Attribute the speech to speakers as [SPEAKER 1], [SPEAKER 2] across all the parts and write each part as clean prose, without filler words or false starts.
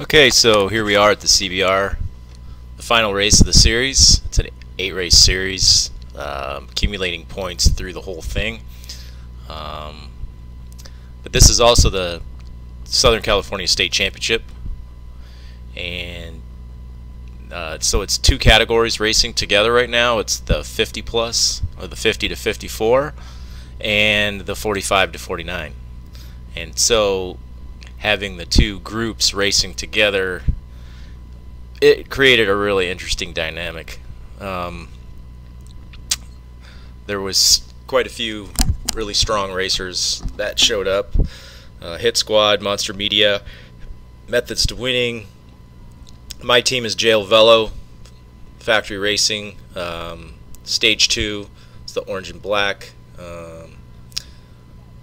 [SPEAKER 1] Okay, so here we are at the CBR, the final race of the series. It's an 8-race series, accumulating points through the whole thing. Um, but this is also the Southern California State Championship, and so it's two categories racing together right now. It's the 50 plus, or the 50 to 54, and the 45 to 49. And so having the two groups racing together, it created a really interesting dynamic. There was quite a few really strong racers that showed up. Hit Squad, Monster Media, Methods to Winning. My team is Jail Velo, Factory Racing, Stage 2, it's the Orange and Black.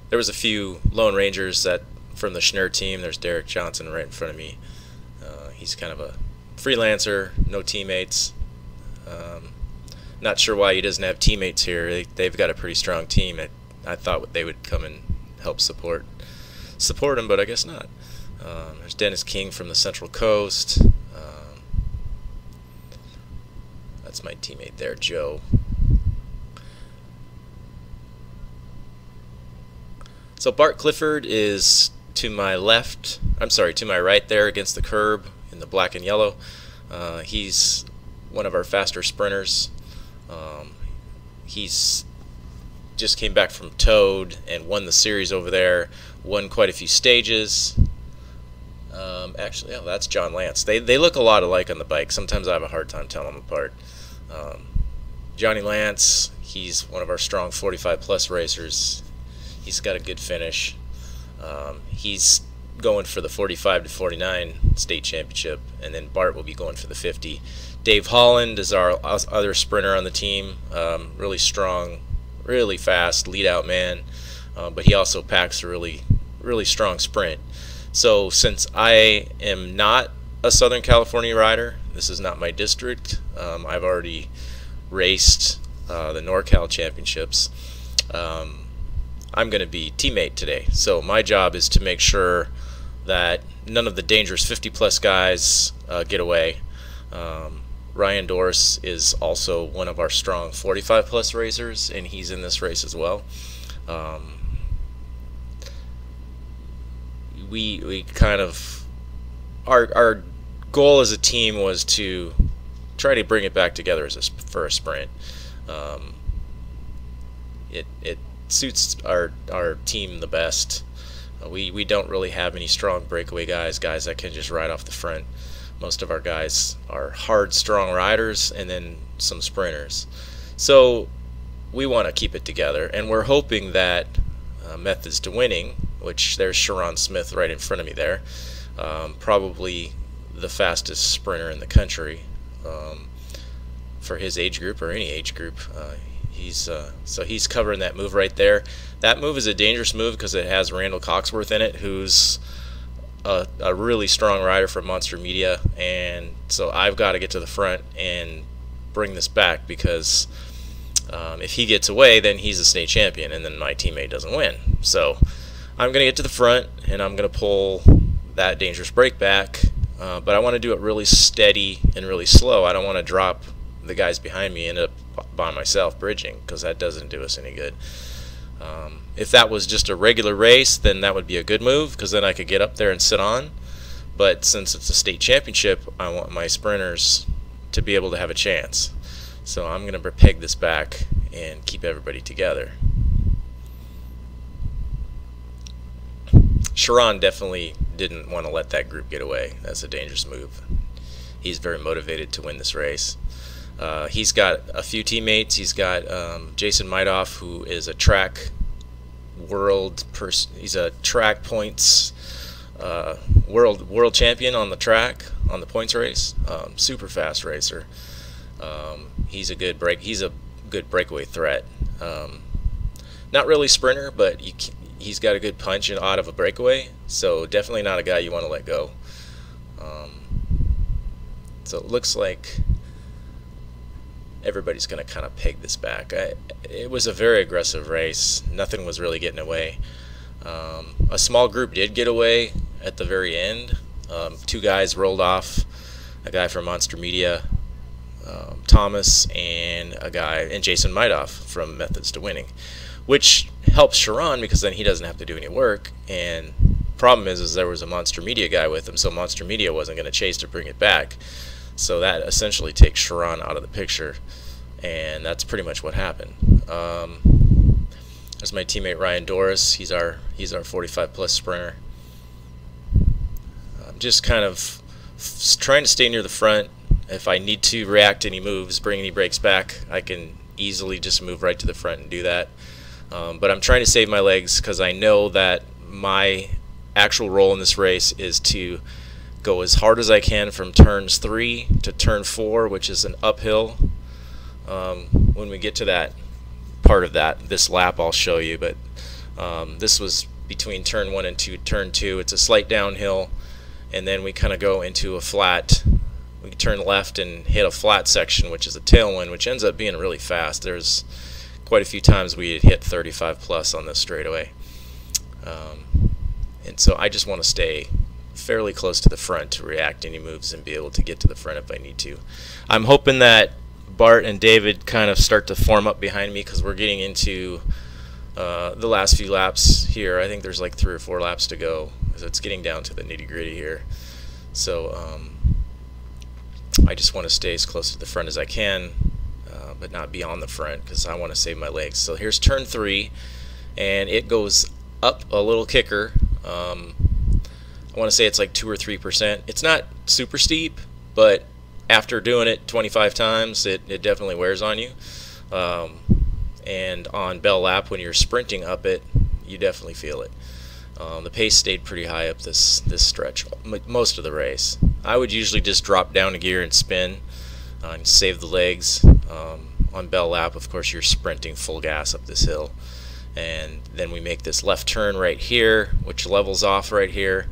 [SPEAKER 1] There was a few Lone Rangers that from the Schnur team. There's Derek Johnson right in front of me. He's kind of a freelancer, no teammates. Not sure why he doesn't have teammates here. They've got a pretty strong team. I thought they would come and help support him, but I guess not. There's Dennis King from the Central Coast. That's my teammate there, Joe. So Bart Clifford is to my left, to my right there against the curb in the black and yellow. He's one of our faster sprinters. He's just came back from Toad and won the series over there, won quite a few stages. Actually, oh, that's John Lance. They look a lot alike on the bike. Sometimes I have a hard time telling them apart. Johnny Lance, he's one of our strong 45 plus racers. He's got a good finish. He's going for the 45 to 49 state championship, and then Bart will be going for the 50. Dave Holland is our other sprinter on the team. Really strong, really fast lead out man, but he also packs a really strong sprint. So since I am not a Southern California rider, this is not my district. I've already raced the NorCal championships. I'm going to be teammate today. So my job is to make sure that none of the dangerous 50 plus guys get away. Ryan Dorse is also one of our strong 45 plus racers, and he's in this race as well. We kind of, our goal as a team was to try to bring it back together for a sprint. It suits our team the best. We don't really have any strong breakaway guys that can just ride off the front. Most of our guys are hard, strong riders, and then some sprinters. So we want to keep it together, and we're hoping that Methods to Winning, which there's Sharon Smith right in front of me there, probably the fastest sprinter in the country for his age group or any age group. So he's covering that move right there. That move is a dangerous move because it has Randall Coxworth in it, who's a really strong rider from Monster Media, and so I've got to get to the front and bring this back because if he gets away, then he's a state champion, and then my teammate doesn't win. So I'm going to get to the front, and I'm going to pull that dangerous break back, but I want to do it really steady and really slow. I don't want to drop the guys behind me and end up by myself bridging, because that doesn't do us any good. If that was just a regular race, then that would be a good move, because then I could get up there and sit on. But since it's a state championship, I want my sprinters to be able to have a chance. So I'm going to peg this back and keep everybody together. Sharon definitely didn't want to let that group get away. That's a dangerous move. He's very motivated to win this race. He's got a few teammates. He's got Jason Meidoff, who is a track he's a track points world champion on the track, on the points race. Super fast racer. He's a good breakaway threat. Not really sprinter, but he's got a good punch and out of a breakaway. So definitely not a guy you want to let go. So it looks like everybody's going to kind of peg this back. It was a very aggressive race. Nothing was really getting away. A small group did get away at the very end. Two guys rolled off, a guy from Monster Media, Thomas, and Jason Midoff from Methods to Winning, which helps Sharon because then he doesn't have to do any work. And problem is there was a Monster Media guy with him, so Monster Media wasn't going to chase to bring it back. So that essentially takes Sharon out of the picture, and that's pretty much what happened. There's my teammate Ryan Doris. He's our 45 plus sprinter. I'm just kind of trying to stay near the front. If I need to react to any moves, bring any brakes back, I can easily just move right to the front and do that. But I'm trying to save my legs because I know that my actual role in this race is to go as hard as I can from turns 3 to turn 4, which is an uphill. When we get to that part of this lap, I'll show you. But this was between turn 1 and turn 2. It's a slight downhill, and then we kind of go into a flat. We turn left and hit a flat section, which is a tailwind, which ends up being really fast. There's quite a few times we had hit 35 plus on this straightaway. And so I just want to stay fairly close to the front to react any moves and be able to get to the front if I need to. I'm hoping that Bart and David kind of start to form up behind me because we're getting into the last few laps here. I think there's like 3 or 4 laps to go because it's getting down to the nitty-gritty here. So I just want to stay as close to the front as I can, but not be on the front because I want to save my legs. So here's turn 3, and it goes up a little kicker. I want to say it's like 2 or 3%. It's not super steep, but after doing it 25 times, it definitely wears on you. And on Bell Lap, when you're sprinting up it, you definitely feel it. The pace stayed pretty high up this stretch most of the race. I would usually just drop down a gear and spin and save the legs. On Bell Lap, of course, you're sprinting full gas up this hill. And then we make this left turn right here, which levels off right here.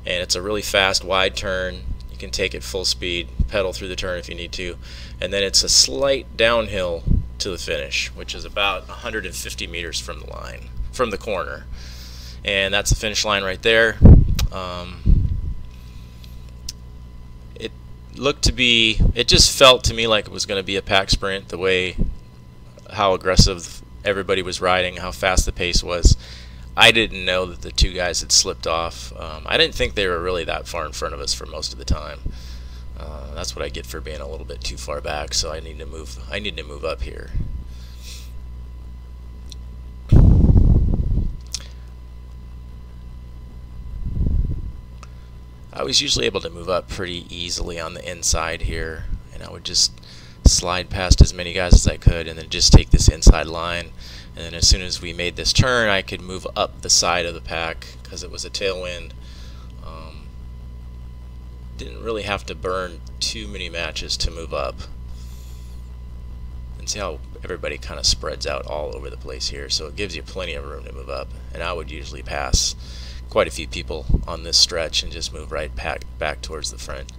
[SPEAKER 1] And it's a really fast, wide turn. You can take it full speed, pedal through the turn if you need to. And then it's a slight downhill to the finish, which is about 150 meters from the line, from the corner. And that's the finish line right there. It looked to be, it just felt to me like it was going to be a pack sprint, the way how aggressive everybody was riding, how fast the pace was. I didn't know that the 2 guys had slipped off. I didn't think they were really that far in front of us for most of the time. That's what I get for being a little bit too far back, so I need to move up here. I was usually able to move up pretty easily on the inside here, and I would just slide past as many guys as I could and then just take this inside line. And then as soon as we made this turn, I could move up the side of the pack because it was a tailwind. Didn't really have to burn too many matches to move up. And see how everybody kind of spreads out all over the place here, so it gives you plenty of room to move up. And I would usually pass quite a few people on this stretch and just move right back towards the front.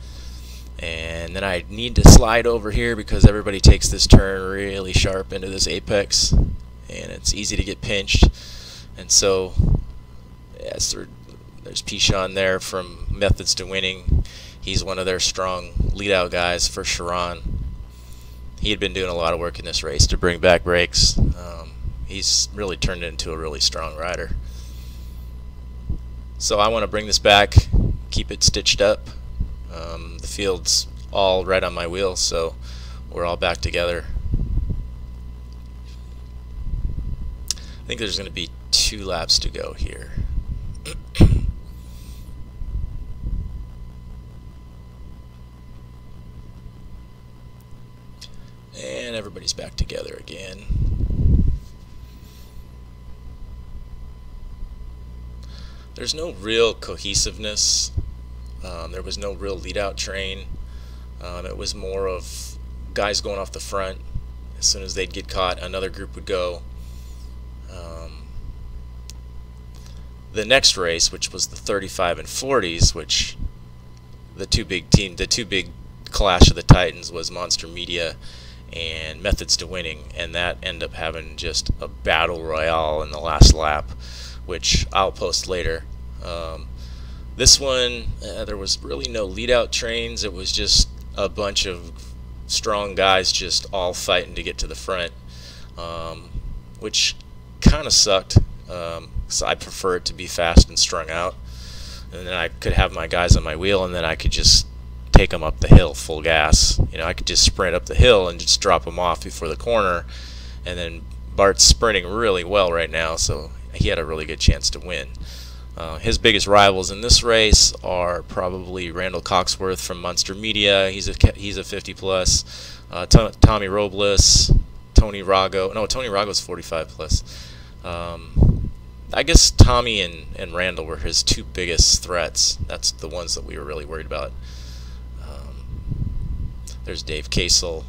[SPEAKER 1] And then I need to slide over here because everybody takes this turn really sharp into this apex, and it's easy to get pinched. And so, yes, there's Pishan there from Methods to Winning. He's one of their strong lead-out guys for Sharon. He had been doing a lot of work in this race to bring back brakes. He's really turned into a really strong rider. So I want to bring this back, keep it stitched up. The field's all right on my wheel, so we're all back together. I think there's going to be 2 laps to go here. And everybody's back together again. There's no real cohesiveness. There was no real lead-out train. It was more of guys going off the front. As soon as they'd get caught, another group would go. The next race, which was the 35 and 40s, which the two big clash of the Titans was Monster Media and Methods to Winning, and that ended up having just a battle royale in the last lap, which I'll post later. This one, there was really no lead out trains. It was just a bunch of strong guys just all fighting to get to the front, which kind of sucked. So I prefer it to be fast and strung out, and then I could have my guys on my wheel, and then I could just take them up the hill full gas. You know, I could just sprint up the hill and just drop them off before the corner, and then Bart's sprinting really well right now, so he had a really good chance to win. His biggest rivals in this race are probably Randall Coxworth from Monster Media. He's a 50 plus. Tommy Robles, Tony Rago. No, Tony Rago's 45 plus. I guess Tommy and Randall were his two biggest threats. That's the ones that we were really worried about. There's Dave Casel.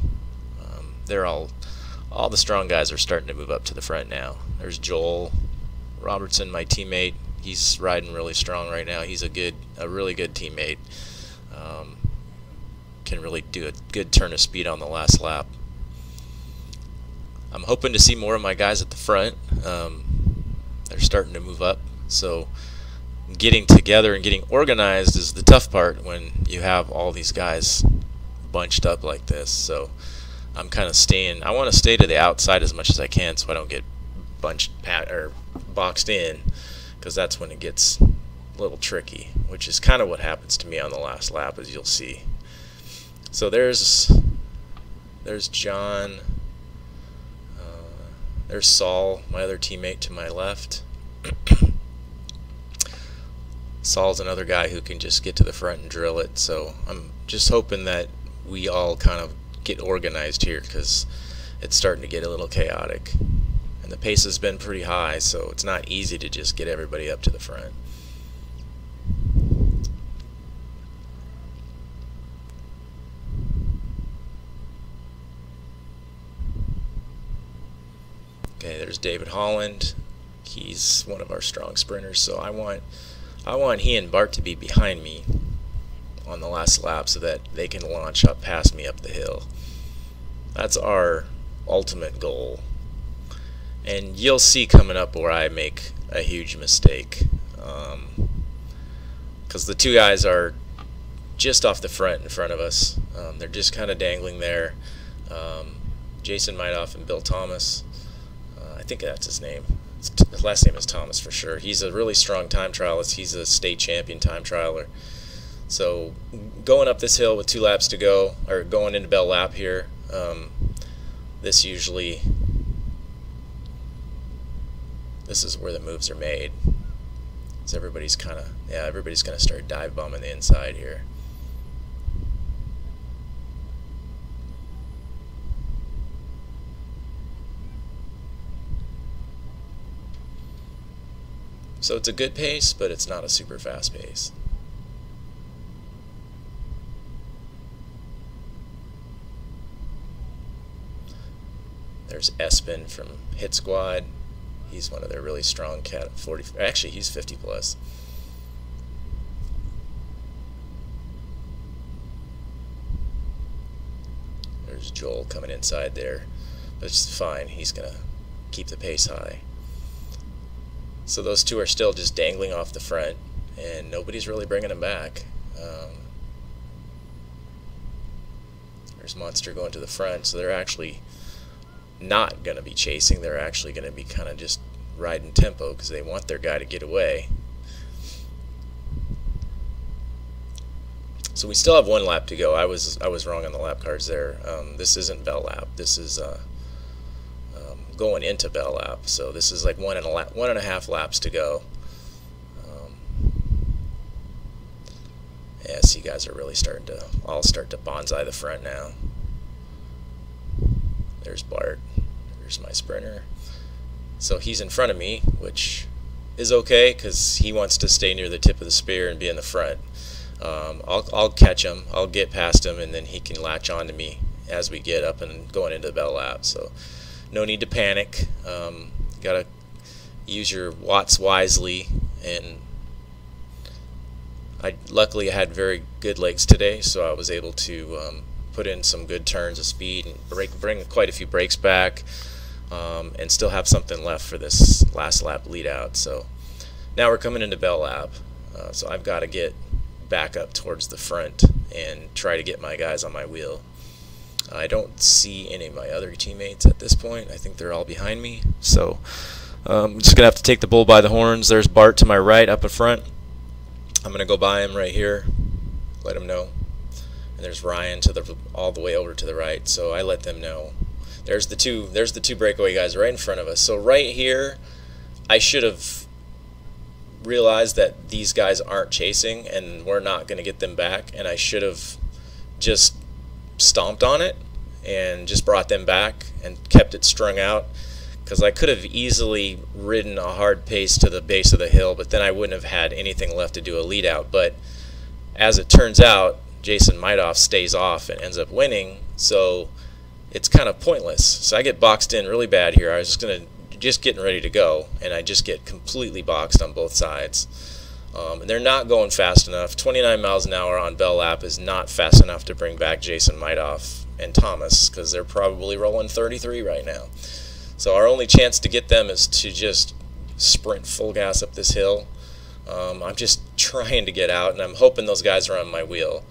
[SPEAKER 1] They're all the strong guys are starting to move up to the front now. There's Joel Robertson, my teammate. He's riding really strong right now. He's a really good teammate. Can really do a good turn of speed on the last lap. I'm hoping to see more of my guys at the front. They're starting to move up, so getting together and getting organized is the tough part when you have all these guys bunched up like this. So I'm kind of I want to stay to the outside as much as I can so I don't get boxed in, because that's when it gets a little tricky, which is kind of what happens to me on the last lap, as you'll see. So there's John, there's Saul, my other teammate to my left. Saul's another guy who can just get to the front and drill it, so I'm just hoping that we all kind of get organized here, because it's starting to get a little chaotic. And the pace has been pretty high, so it's not easy to just get everybody up to the front. Okay, there's David Holland. He's one of our strong sprinters, so I want he and Bart to be behind me on the last lap so that they can launch up past me up the hill. That's our ultimate goal. And you'll see coming up where I make a huge mistake, because the two guys are just off the front in front of us. They're just kind of dangling there. Jason Meidoff and Bill Thomas. I think that's his name. His last name is Thomas for sure. He's a really strong time trialist. He's a state champion time trialer. So going up this hill with 2 laps to go, or going into Bell Lap here, this is where the moves are made. So everybody's going to start dive bombing the inside here. So it's a good pace, but it's not a super fast pace. There's Espen from Hit Squad. He's one of their really strong cat 40. Actually, he's 50 plus. There's Joel coming inside there. But it's fine. He's going to keep the pace high. So those two are still just dangling off the front, and nobody's really bringing them back. There's Monster going to the front, so they're actually not going to be chasing. They're actually going to be kind of just riding tempo because they want their guy to get away. So we still have 1 lap to go. I was wrong on the lap cards there. This isn't Bell Lap. This is going into Bell Lap. So this is like 1.5 laps to go. Yeah, see, guys are really starting to bonsai the front now. There's Bart. There's my sprinter. So he's in front of me, which is okay because he wants to stay near the tip of the spear and be in the front. I'll catch him. I'll get past him, and then he can latch on to me as we get up and going into the Bell Lap. So no need to panic. Gotta use your watts wisely, and luckily I had very good legs today, so I was able to put in some good turns of speed and bring quite a few brakes back, and still have something left for this last lap lead out. So now we're coming into Bell Lap. So I've got to get back up towards the front and try to get my guys on my wheel. I don't see any of my other teammates at this point. I think they're all behind me. So I'm just going to have to take the bull by the horns. There's Bart to my right up in front. I'm going to go by him right here, let him know. And there's Ryan all the way over to the right, so I let them know. There's the two breakaway guys right in front of us. So right here, I should have realized that these guys aren't chasing and we're not going to get them back, and I should have just stomped on it and just brought them back and kept it strung out, because I could have easily ridden a hard pace to the base of the hill, but then I wouldn't have had anything left to do a lead out. But as it turns out, Jason Midoff stays off and ends up winning, so it's kind of pointless. So I get boxed in really bad here. I was just getting ready to go, and I just get completely boxed on both sides. And they're not going fast enough. 29 miles an hour on Bell Lap is not fast enough to bring back Jason Midoff and Thomas, because they're probably rolling 33 right now. So our only chance to get them is to just sprint full gas up this hill. I'm just trying to get out, and I'm hoping those guys are on my wheel.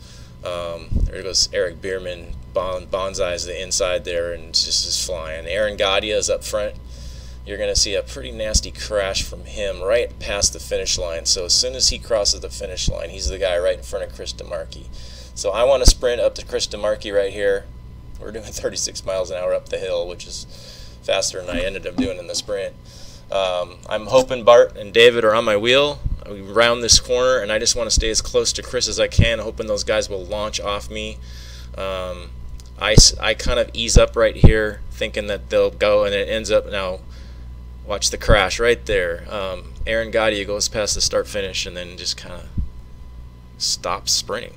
[SPEAKER 1] There goes Eric Bierman. Bonsai's the inside there and just is flying. Aaron Gadia is up front. You're going to see a pretty nasty crash from him right past the finish line. So as soon as he crosses the finish line, he's the guy right in front of Chris DeMarchi. So I want to sprint up to Chris DeMarchi right here. We're doing 36 miles an hour up the hill, which is faster than I ended up doing in the sprint. I'm hoping Bart and David are on my wheel. We round this corner, and I just want to stay as close to Chris as I can, hoping those guys will launch off me. I kind of ease up right here, thinking that they'll go, and it ends up now. Watch the crash right there. Aaron Gadia goes past the start-finish and then just kind of stops sprinting.